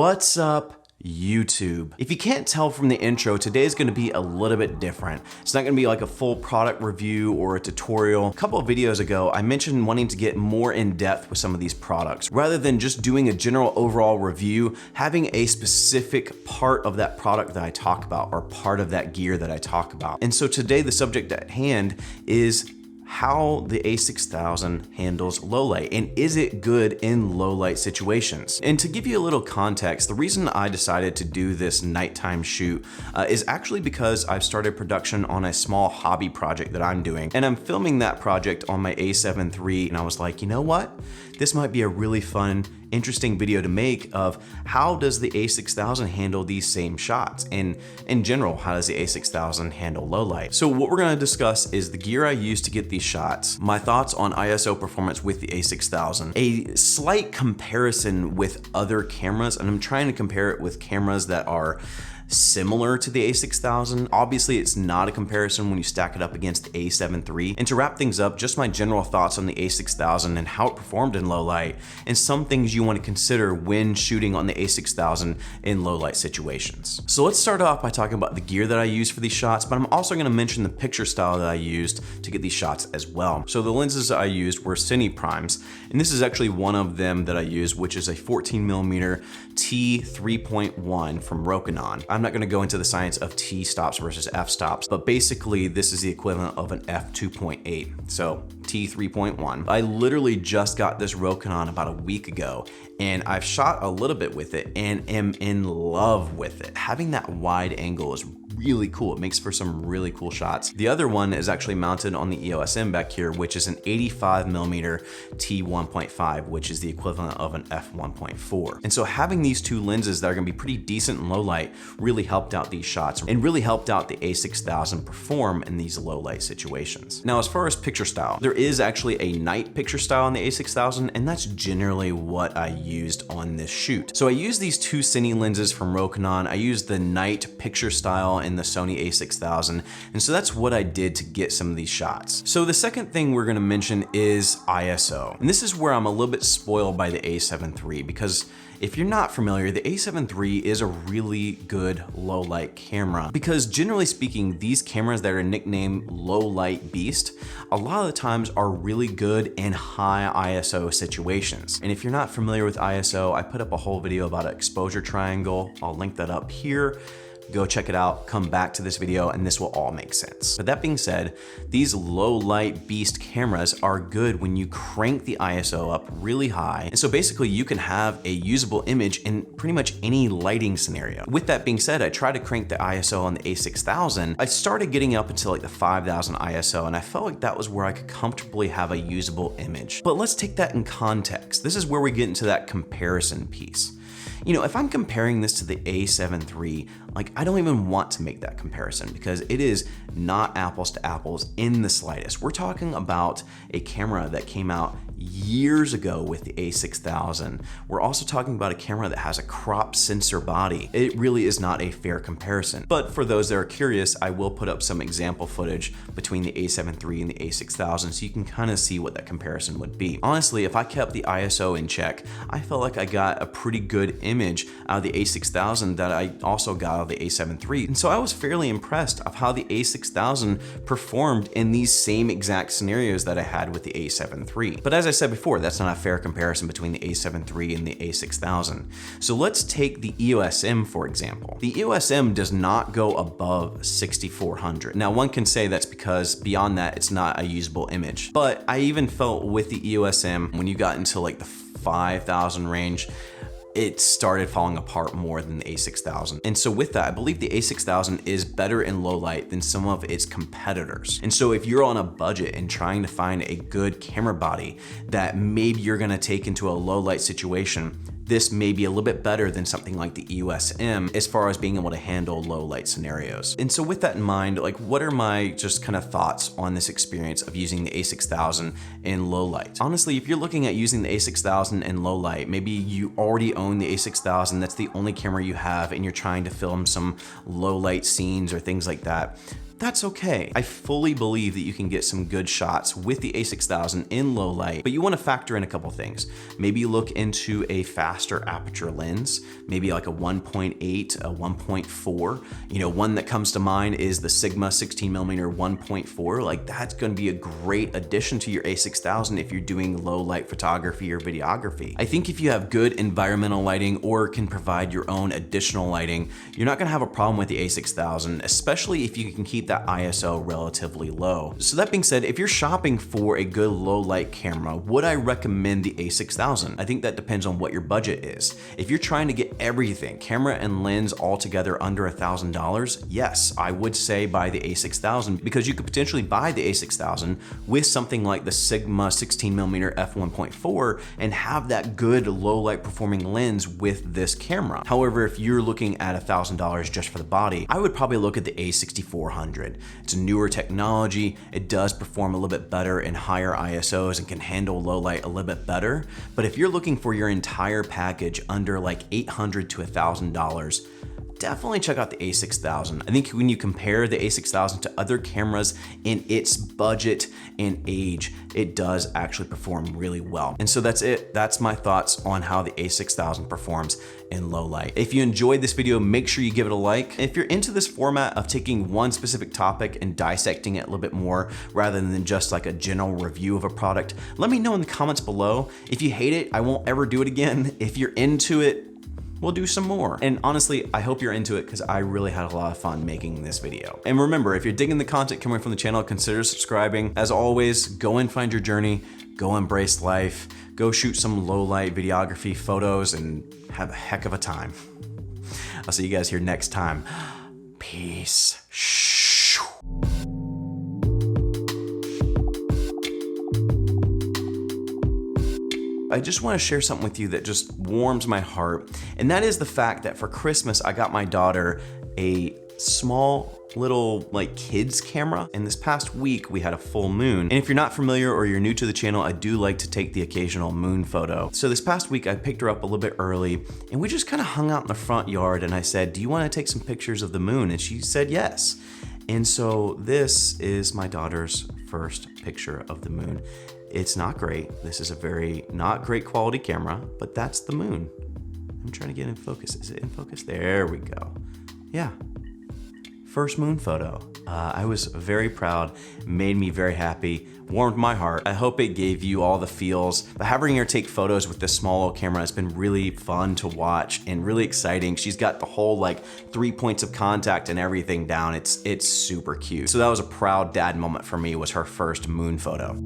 What's up, YouTube? If you can't tell from the intro, today is going to be a little bit different. It's not going to be like a full product review or a tutorial. A couple of videos ago, I mentioned wanting to get more in depth with some of these products. Rather than just doing a general overall review, having a specific part of that product that I talk about or part of that gear that I talk about. And so today the subject at hand is how the a6000 handles low light, and is it good in low light situations? And to give you a little context, the reason I decided to do this nighttime shoot is actually because I've started production on a small hobby project that I'm doing, and I'm filming that project on my a7 III, and I was like, you know what? This might be a really fun, interesting video to make of how does the a6000 handle these same shots, and in general, how does the a6000 handle low light? So what we're gonna discuss is the gear I use to get these shots, my thoughts on ISO performance with the a6000, a slight comparison with other cameras, and I'm trying to compare it with cameras that are similar to the a6000. Obviously, it's not a comparison when you stack it up against the a7 III. And to wrap things up, just my general thoughts on the a6000 and how it performed in low light, and some things you want to consider when shooting on the a6000 in low light situations. So let's start off by talking about the gear that I use for these shots, but I'm also going to mention the picture style that I used to get these shots as well. So the lenses I used were Sony primes, and this is actually one of them that I use, which is a 14mm T3.1 from Rokinon. I'm not going to go into the science of T stops versus F stops, but basically this is the equivalent of an f2.8, so T3.1. I literally just got this Rokinon about a week ago, and I've shot a little bit with it and am in love with it. Having that wide angle is really cool. It makes for some really cool shots. The other one is actually mounted on the EOS M back here, which is an 85mm T1.5, which is the equivalent of an f1.4. And so having these two lenses that are gonna be pretty decent in low light really helped out these shots and really helped out the a6000 perform in these low light situations. Now, as far as picture style, there is actually a night picture style on the a6000, and that's generally what I used on this shoot. So I used these two Cine lenses from Rokinon. I used the night picture style in the Sony a6000, and so that's what I did to get some of these shots. So the second thing we're gonna mention is ISO, and this is where I'm a little bit spoiled by the a7 III, because if you're not familiar, the a7 III is a really good low light camera, because generally speaking, these cameras that are nicknamed low light beast, a lot of the times are really good in high ISO situations. And if you're not familiar with ISO, I put up a whole video about an exposure triangle. I'll link that up here. Go check it out, come back to this video, and this will all make sense. But that being said, these low light beast cameras are good when you crank the ISO up really high. And so basically you can have a usable image in pretty much any lighting scenario. With that being said, I tried to crank the ISO on the a6000. I started getting up until like the 5000 ISO, and I felt like that was where I could comfortably have a usable image. But let's take that in context. This is where we get into that comparison piece. You know, if I'm comparing this to the a7 III, like, I don't even want to make that comparison because it is not apples to apples in the slightest. We're talking about a camera that came out years ago with the a6000. We're also talking about a camera that has a crop sensor body. It really is not a fair comparison. But for those that are curious, I will put up some example footage between the a7 III and the a6000 so you can kind of see what that comparison would be. Honestly, if I kept the ISO in check, I felt like I got a pretty good image out of the a6000 that I also got out of the a7 III. And so I was fairly impressed of how the a6000 performed in these same exact scenarios that I had with the a7 III. But as I said before, that's not a fair comparison between the a7 III and the a6000. So let's take the EOS M for example. The EOS M does not go above 6400. Now one can say that's because beyond that it's not a usable image. But I even felt with the EOS M, when you got into like the 5000 range, it started falling apart more than the a6000. And so with that, I believe the a6000 is better in low light than some of its competitors. And so if you're on a budget and trying to find a good camera body that maybe you're gonna take into a low light situation, this may be a little bit better than something like the EOS M as far as being able to handle low light scenarios. And so with that in mind, like, what are my just kind of thoughts on this experience of using the a6000 in low light? Honestly, if you're looking at using the a6000 in low light, maybe you already own the a6000, that's the only camera you have, and you're trying to film some low light scenes or things like that, that's okay. I fully believe that you can get some good shots with the a6000 in low light, but you want to factor in a couple things. Maybe look into a faster aperture lens, maybe like a 1.8, a 1.4. You know, one that comes to mind is the Sigma 16mm 1.4. Like that's going to be a great addition to your a6000 if you're doing low light photography or videography. I think if you have good environmental lighting or can provide your own additional lighting, you're not going to have a problem with the a6000, especially if you can keep that ISO relatively low. So that being said, if you're shopping for a good low light camera, would I recommend the a6000? I think that depends on what your budget is. If you're trying to get everything, camera and lens all together under $1,000, yes, I would say buy the a6000 because you could potentially buy the a6000 with something like the Sigma 16mm f1.4 and have that good low light performing lens with this camera. However, if you're looking at $1,000 just for the body, I would probably look at the a6400. It's a newer technology. It does perform a little bit better in higher ISOs and can handle low light a little bit better. But if you're looking for your entire package under like $800 to $1,000, definitely check out the a6000. I think when you compare the a6000 to other cameras in its budget and age, it does actually perform really well. And so that's it. That's my thoughts on how the a6000 performs in low light. If you enjoyed this video, make sure you give it a like. If you're into this format of taking one specific topic and dissecting it a little bit more rather than just like a general review of a product, let me know in the comments below. If you hate it, I won't ever do it again. If you're into it, we'll do some more. And honestly, I hope you're into it because I really had a lot of fun making this video. And remember, if you're digging the content coming from the channel, consider subscribing. As always, go and find your journey, go embrace life, go shoot some low light videography photos and have a heck of a time. I'll see you guys here next time. Peace. I just want to share something with you that just warms my heart. And that is the fact that for Christmas, I got my daughter a small little like kids camera. And this past week we had a full moon. And if you're not familiar or you're new to the channel, I do like to take the occasional moon photo. So this past week I picked her up a little bit early and we just kind of hung out in the front yard and I said, do you want to take some pictures of the moon? And she said yes. And so this is my daughter's first picture of the moon. It's not great. This is a very not great quality camera, but that's the moon. I'm trying to get in focus. Is it in focus? There we go. Yeah. First moon photo. I was very proud, made me very happy, warmed my heart. I hope it gave you all the feels. But having her take photos with this small little camera has been really fun to watch and really exciting. She's got the whole like 3 points of contact and everything down. It's super cute. So that was a proud dad moment for me, was her first moon photo.